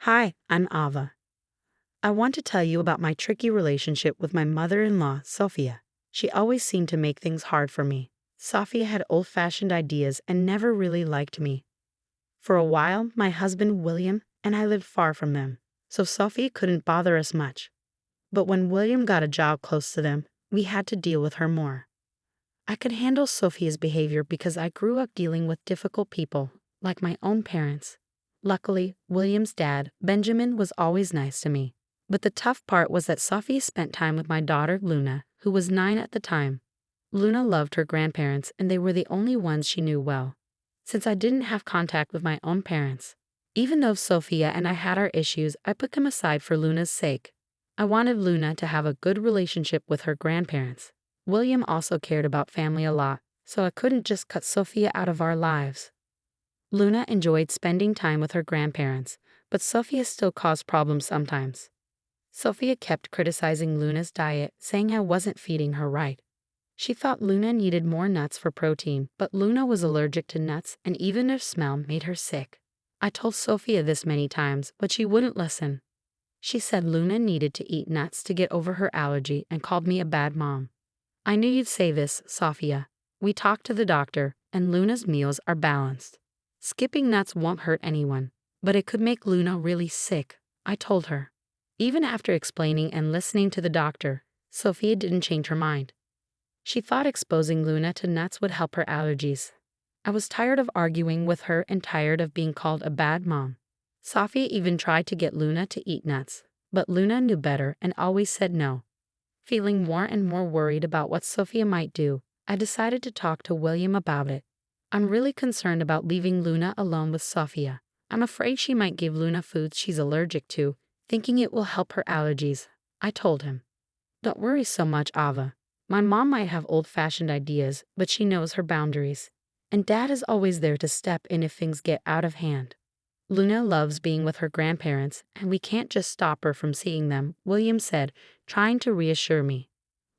Hi, I'm Ava. I want to tell you about my tricky relationship with my mother-in-law, Sophia. She always seemed to make things hard for me. Sophia had old-fashioned ideas and never really liked me. For a while, my husband William and I lived far from them, so Sophia couldn't bother us much. But when William got a job close to them, we had to deal with her more. I could handle Sophia's behavior because I grew up dealing with difficult people, like my own parents. Luckily, William's dad, Benjamin, was always nice to me. But the tough part was that Sophia spent time with my daughter, Luna, who was 9 at the time. Luna loved her grandparents, and they were the only ones she knew well, since I didn't have contact with my own parents. Even though Sophia and I had our issues, I put them aside for Luna's sake. I wanted Luna to have a good relationship with her grandparents. William also cared about family a lot, so I couldn't just cut Sophia out of our lives. Luna enjoyed spending time with her grandparents, but Sophia still caused problems sometimes. Sophia kept criticizing Luna's diet, saying I wasn't feeding her right. She thought Luna needed more nuts for protein, but Luna was allergic to nuts and even their smell made her sick. I told Sophia this many times, but she wouldn't listen. She said Luna needed to eat nuts to get over her allergy and called me a bad mom. I knew you'd say this, Sophia. We talked to the doctor, and Luna's meals are balanced. Skipping nuts won't hurt anyone, but it could make Luna really sick, I told her. Even after explaining and listening to the doctor, Sophia didn't change her mind. She thought exposing Luna to nuts would help her allergies. I was tired of arguing with her and tired of being called a bad mom. Sophia even tried to get Luna to eat nuts, but Luna knew better and always said no. Feeling more and more worried about what Sophia might do, I decided to talk to William about it. I'm really concerned about leaving Luna alone with Sophia. I'm afraid she might give Luna foods she's allergic to, thinking it will help her allergies, I told him. Don't worry so much, Ava. My mom might have old-fashioned ideas, but she knows her boundaries. And Dad is always there to step in if things get out of hand. Luna loves being with her grandparents, and we can't just stop her from seeing them, William said, trying to reassure me.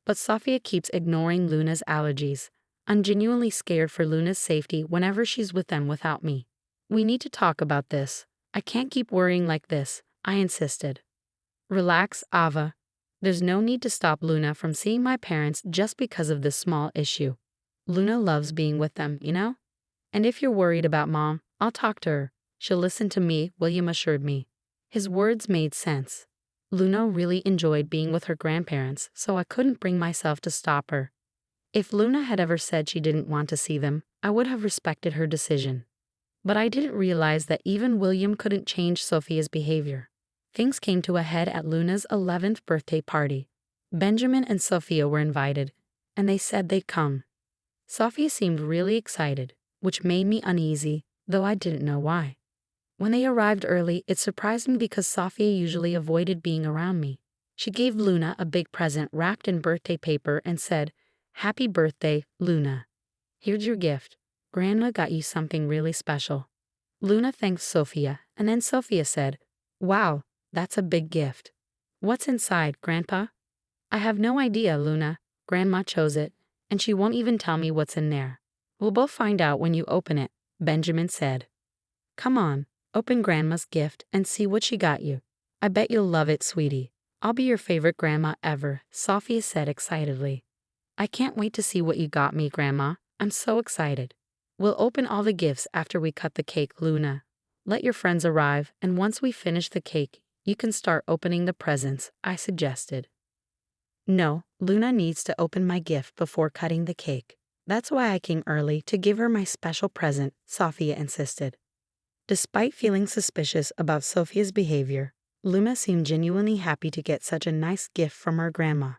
But Sophia keeps ignoring Luna's allergies. I'm genuinely scared for Luna's safety whenever she's with them without me. We need to talk about this. I can't keep worrying like this, I insisted. Relax, Ava. There's no need to stop Luna from seeing my parents just because of this small issue. Luna loves being with them, you know? And if you're worried about Mom, I'll talk to her. She'll listen to me, William assured me. His words made sense. Luna really enjoyed being with her grandparents, so I couldn't bring myself to stop her. If Luna had ever said she didn't want to see them, I would have respected her decision. But I didn't realize that even William couldn't change Sophia's behavior. Things came to a head at Luna's 11th birthday party. Benjamin and Sophia were invited, and they said they'd come. Sophia seemed really excited, which made me uneasy, though I didn't know why. When they arrived early, it surprised me because Sophia usually avoided being around me. She gave Luna a big present wrapped in birthday paper and said, "Happy birthday, Luna. Here's your gift. Grandma got you something really special." Luna thanked Sophia, and then Sophia said, "Wow, that's a big gift. What's inside, Grandpa?" "I have no idea, Luna. Grandma chose it, and she won't even tell me what's in there. We'll both find out when you open it," Benjamin said. "Come on, open Grandma's gift and see what she got you. I bet you'll love it, sweetie. I'll be your favorite grandma ever," Sophia said excitedly. "I can't wait to see what you got me, Grandma. I'm so excited." "We'll open all the gifts after we cut the cake, Luna. Let your friends arrive, and once we finish the cake, you can start opening the presents," I suggested. "No, Luna needs to open my gift before cutting the cake. That's why I came early, to give her my special present," Sophia insisted. Despite feeling suspicious about Sophia's behavior, Luna seemed genuinely happy to get such a nice gift from her grandma.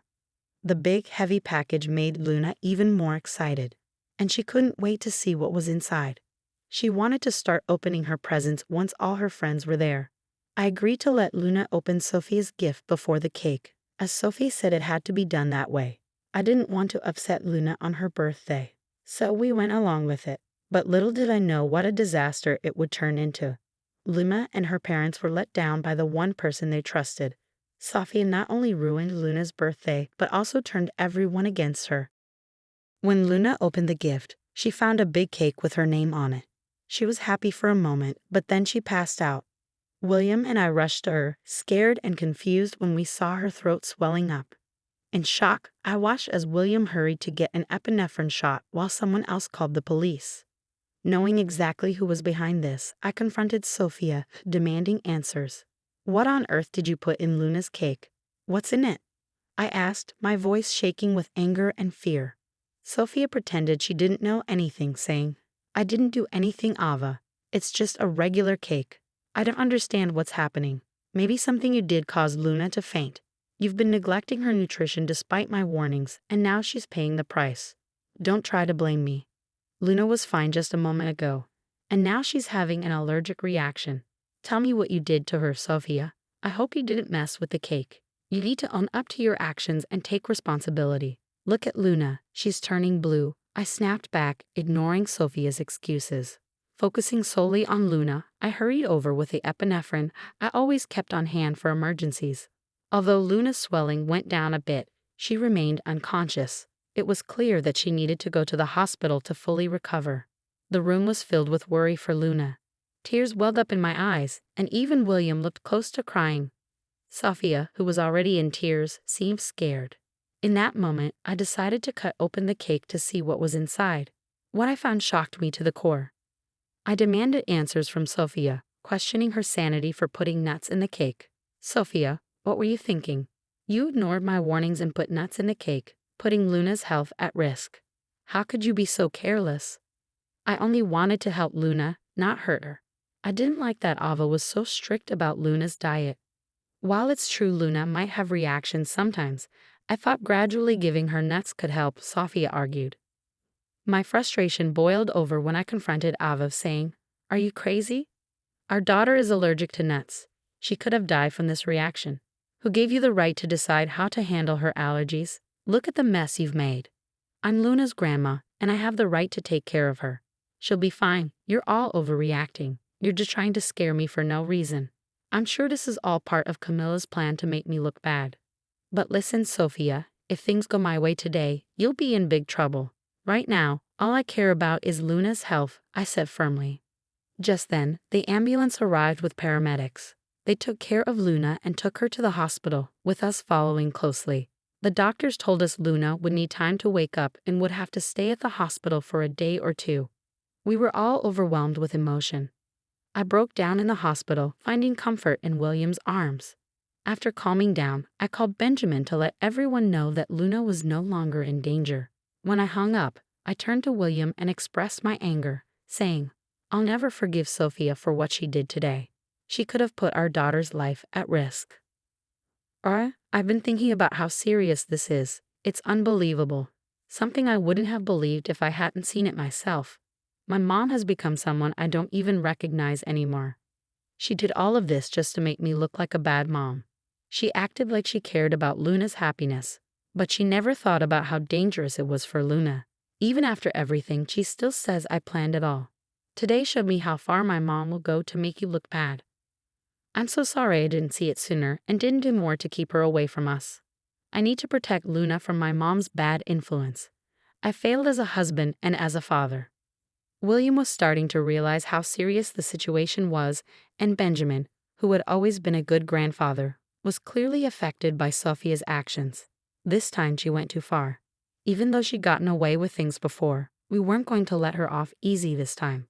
The big, heavy package made Luna even more excited, and she couldn't wait to see what was inside. She wanted to start opening her presents once all her friends were there. I agreed to let Luna open Sophia's gift before the cake, as Sophie said it had to be done that way. I didn't want to upset Luna on her birthday, so we went along with it. But little did I know what a disaster it would turn into. Luna and her parents were let down by the one person they trusted. Sophia not only ruined Luna's birthday, but also turned everyone against her. When Luna opened the gift, she found a big cake with her name on it. She was happy for a moment, but then she passed out. William and I rushed to her, scared and confused when we saw her throat swelling up. In shock, I watched as William hurried to get an epinephrine shot while someone else called the police. Knowing exactly who was behind this, I confronted Sophia, demanding answers. "What on earth did you put in Luna's cake? What's in it?" I asked, my voice shaking with anger and fear. Sophia pretended she didn't know anything, saying, "I didn't do anything, Ava. It's just a regular cake. I don't understand what's happening. Maybe something you did caused Luna to faint. You've been neglecting her nutrition despite my warnings, and now she's paying the price. Don't try to blame me. Luna was fine just a moment ago, and now she's having an allergic reaction. Tell me what you did to her, Sophia. I hope you didn't mess with the cake. You need to own up to your actions and take responsibility. Look at Luna, she's turning blue." I snapped back, ignoring Sophia's excuses. Focusing solely on Luna, I hurried over with the epinephrine I always kept on hand for emergencies. Although Luna's swelling went down a bit, she remained unconscious. It was clear that she needed to go to the hospital to fully recover. The room was filled with worry for Luna. Tears welled up in my eyes, and even William looked close to crying. Sophia, who was already in tears, seemed scared. In that moment, I decided to cut open the cake to see what was inside. What I found shocked me to the core. I demanded answers from Sophia, questioning her sanity for putting nuts in the cake. "Sophia, what were you thinking? You ignored my warnings and put nuts in the cake, putting Luna's health at risk. How could you be so careless?" "I only wanted to help Luna, not hurt her. I didn't like that Ava was so strict about Luna's diet. While it's true Luna might have reactions sometimes, I thought gradually giving her nuts could help," Sophia argued. My frustration boiled over when I confronted Ava, saying, "Are you crazy? Our daughter is allergic to nuts. She could have died from this reaction. Who gave you the right to decide how to handle her allergies? Look at the mess you've made. I'm Luna's grandma, and I have the right to take care of her. She'll be fine. You're all overreacting. You're just trying to scare me for no reason. I'm sure this is all part of Camilla's plan to make me look bad. But listen, Sophia, if things go my way today, you'll be in big trouble. Right now, all I care about is Luna's health," I said firmly. Just then, the ambulance arrived with paramedics. They took care of Luna and took her to the hospital, with us following closely. The doctors told us Luna would need time to wake up and would have to stay at the hospital for a day or two. We were all overwhelmed with emotion. I broke down in the hospital, finding comfort in William's arms. After calming down, I called Benjamin to let everyone know that Luna was no longer in danger. When I hung up, I turned to William and expressed my anger, saying, "I'll never forgive Sophia for what she did today. She could have put our daughter's life at risk." I've been thinking about how serious this is. It's unbelievable. Something I wouldn't have believed if I hadn't seen it myself. My mom has become someone I don't even recognize anymore. She did all of this just to make me look like a bad mom. She acted like she cared about Luna's happiness, but she never thought about how dangerous it was for Luna. Even after everything, she still says I planned it all. Today showed me how far my mom will go to make you look bad. I'm so sorry I didn't see it sooner and didn't do more to keep her away from us. I need to protect Luna from my mom's bad influence. I failed as a husband and as a father." William was starting to realize how serious the situation was, and Benjamin, who had always been a good grandfather, was clearly affected by Sophia's actions. This time she went too far. Even though she'd gotten away with things before, we weren't going to let her off easy this time.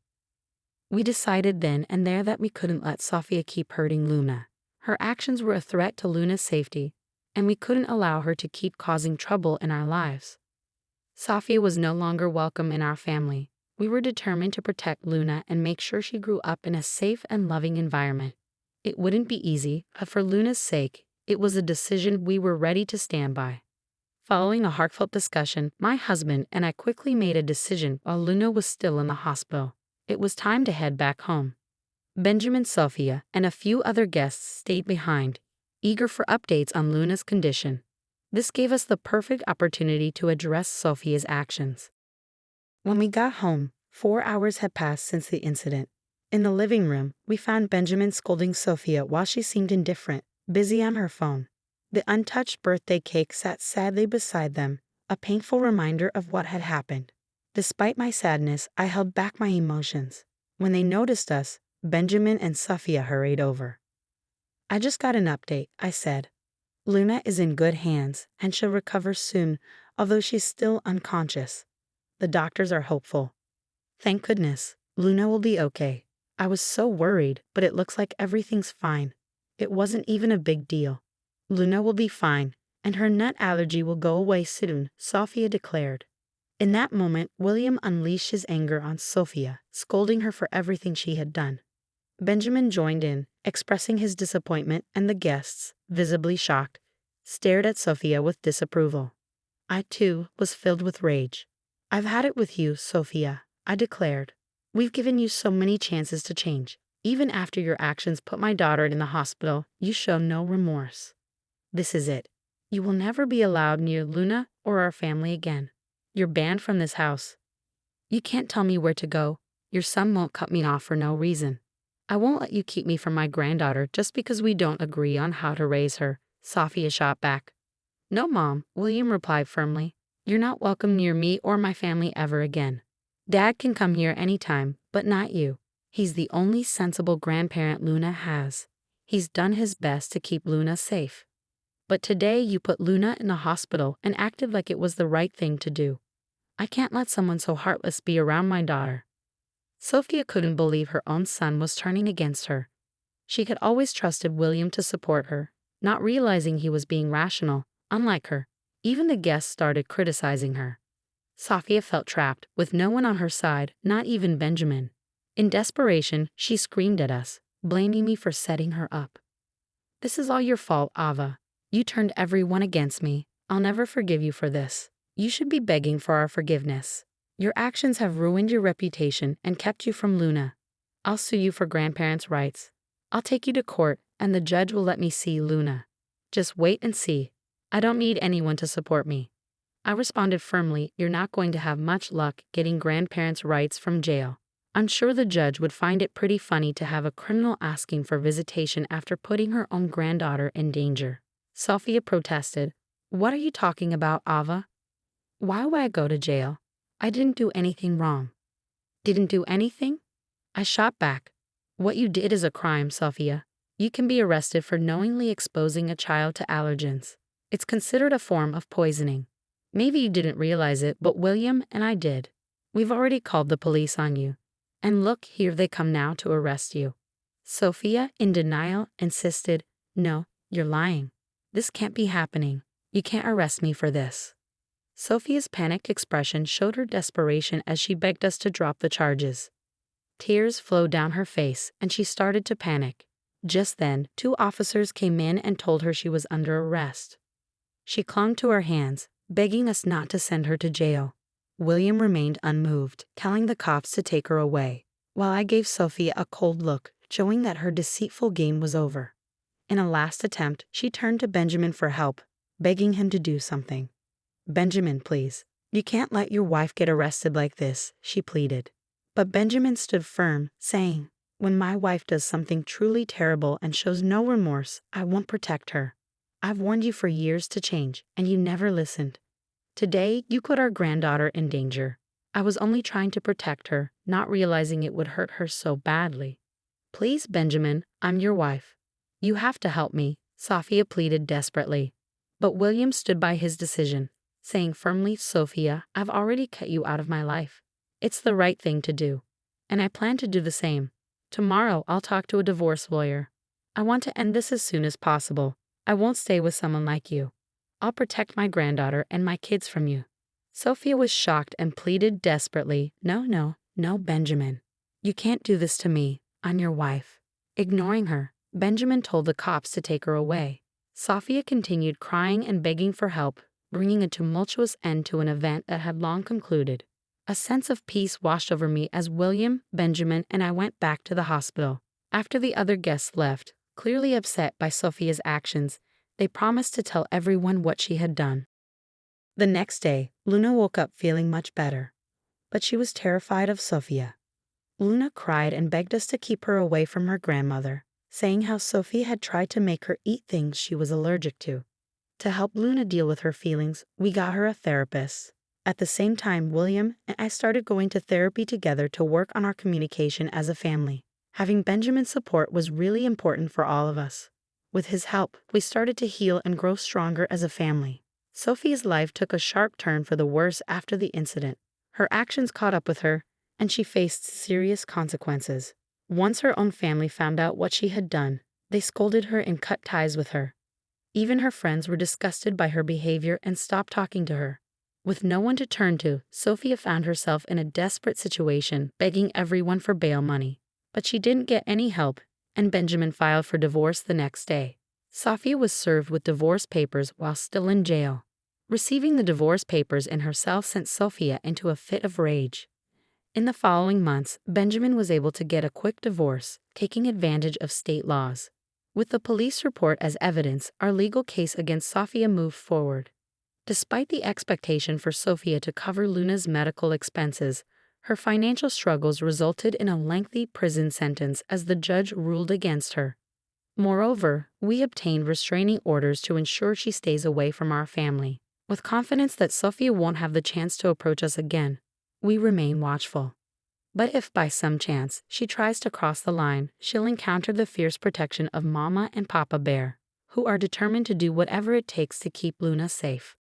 We decided then and there that we couldn't let Sophia keep hurting Luna. Her actions were a threat to Luna's safety, and we couldn't allow her to keep causing trouble in our lives. Sophia was no longer welcome in our family. We were determined to protect Luna and make sure she grew up in a safe and loving environment. It wouldn't be easy, but for Luna's sake, it was a decision we were ready to stand by. Following a heartfelt discussion, my husband and I quickly made a decision while Luna was still in the hospital. It was time to head back home. Benjamin, Sophia, and a few other guests stayed behind, eager for updates on Luna's condition. This gave us the perfect opportunity to address Sophia's actions. When we got home, 4 hours had passed since the incident. In the living room, we found Benjamin scolding Sophia while she seemed indifferent, busy on her phone. The untouched birthday cake sat sadly beside them, a painful reminder of what had happened. Despite my sadness, I held back my emotions. When they noticed us, Benjamin and Sophia hurried over. I just got an update, I said. Luna is in good hands and she'll recover soon, although she's still unconscious. The doctors are hopeful. Thank goodness, Luna will be okay. I was so worried, but it looks like everything's fine. It wasn't even a big deal. Luna will be fine, and her nut allergy will go away soon, Sophia declared. In that moment, William unleashed his anger on Sophia, scolding her for everything she had done. Benjamin joined in, expressing his disappointment, and the guests, visibly shocked, stared at Sophia with disapproval. I, too, was filled with rage. I've had it with you, Sophia, I declared. We've given you so many chances to change. Even after your actions put my daughter in the hospital, you show no remorse. This is it. You will never be allowed near Luna or our family again. You're banned from this house. You can't tell me where to go. Your son won't cut me off for no reason. I won't let you keep me from my granddaughter just because we don't agree on how to raise her, Sophia shot back. No, Mom, William replied firmly. You're not welcome near me or my family ever again. Dad can come here anytime, but not you. He's the only sensible grandparent Luna has. He's done his best to keep Luna safe. But today you put Luna in the hospital and acted like it was the right thing to do. I can't let someone so heartless be around my daughter. Sophia couldn't believe her own son was turning against her. She had always trusted William to support her, not realizing he was being rational, unlike her. Even the guests started criticizing her. Sophia felt trapped, with no one on her side, not even Benjamin. In desperation, she screamed at us, blaming me for setting her up. This is all your fault, Ava. You turned everyone against me. I'll never forgive you for this. You should be begging for our forgiveness. Your actions have ruined your reputation and kept you from Luna. I'll sue you for grandparents' rights. I'll take you to court, and the judge will let me see Luna. Just wait and see. I don't need anyone to support me. I responded firmly, you're not going to have much luck getting grandparents' rights from jail. I'm sure the judge would find it pretty funny to have a criminal asking for visitation after putting her own granddaughter in danger. Sophia protested. What are you talking about, Ava? Why would I go to jail? I didn't do anything wrong. Didn't do anything? I shot back. What you did is a crime, Sophia. You can be arrested for knowingly exposing a child to allergens. It's considered a form of poisoning. Maybe you didn't realize it, but William and I did. We've already called the police on you. And look, here they come now to arrest you. Sophia, in denial, insisted, no, you're lying. This can't be happening. You can't arrest me for this. Sophia's panicked expression showed her desperation as she begged us to drop the charges. Tears flowed down her face, and she started to panic. Just then, 2 officers came in and told her she was under arrest. She clung to our hands, begging us not to send her to jail. William remained unmoved, telling the cops to take her away, while I gave Sophia a cold look, showing that her deceitful game was over. In a last attempt, she turned to Benjamin for help, begging him to do something. Benjamin, please. You can't let your wife get arrested like this, she pleaded. But Benjamin stood firm, saying, when my wife does something truly terrible and shows no remorse, I won't protect her. I've warned you for years to change, and you never listened. Today, you put our granddaughter in danger. I was only trying to protect her, not realizing it would hurt her so badly. Please, Benjamin, I'm your wife. You have to help me, Sophia pleaded desperately. But William stood by his decision, saying firmly, Sophia, I've already cut you out of my life. It's the right thing to do. And I plan to do the same. Tomorrow, I'll talk to a divorce lawyer. I want to end this as soon as possible. I won't stay with someone like you. I'll protect my granddaughter and my kids from you. Sophia was shocked and pleaded desperately, no, Benjamin. You can't do this to me. I'm your wife. Ignoring her, Benjamin told the cops to take her away. Sophia continued crying and begging for help, bringing a tumultuous end to an event that had long concluded. A sense of peace washed over me as William, Benjamin, and I went back to the hospital. After the other guests left, clearly upset by Sophia's actions, they promised to tell everyone what she had done. The next day, Luna woke up feeling much better, but she was terrified of Sophia. Luna cried and begged us to keep her away from her grandmother, saying how Sophia had tried to make her eat things she was allergic to. To help Luna deal with her feelings, we got her a therapist. At the same time, William and I started going to therapy together to work on our communication as a family. Having Benjamin's support was really important for all of us. With his help, we started to heal and grow stronger as a family. Sophia's life took a sharp turn for the worse after the incident. Her actions caught up with her, and she faced serious consequences. Once her own family found out what she had done, they scolded her and cut ties with her. Even her friends were disgusted by her behavior and stopped talking to her. With no one to turn to, Sophia found herself in a desperate situation, begging everyone for bail money. But she didn't get any help, and Benjamin filed for divorce the next day. Sophia was served with divorce papers while still in jail. Receiving the divorce papers in her cell sent Sophia into a fit of rage. In the following months, Benjamin was able to get a quick divorce, taking advantage of state laws. With the police report as evidence, our legal case against Sophia moved forward. Despite the expectation for Sophia to cover Luna's medical expenses, her financial struggles resulted in a lengthy prison sentence as the judge ruled against her. Moreover, we obtained restraining orders to ensure she stays away from our family. With confidence that Sophia won't have the chance to approach us again, we remain watchful. But if by some chance she tries to cross the line, she'll encounter the fierce protection of Mama and Papa Bear, who are determined to do whatever it takes to keep Luna safe.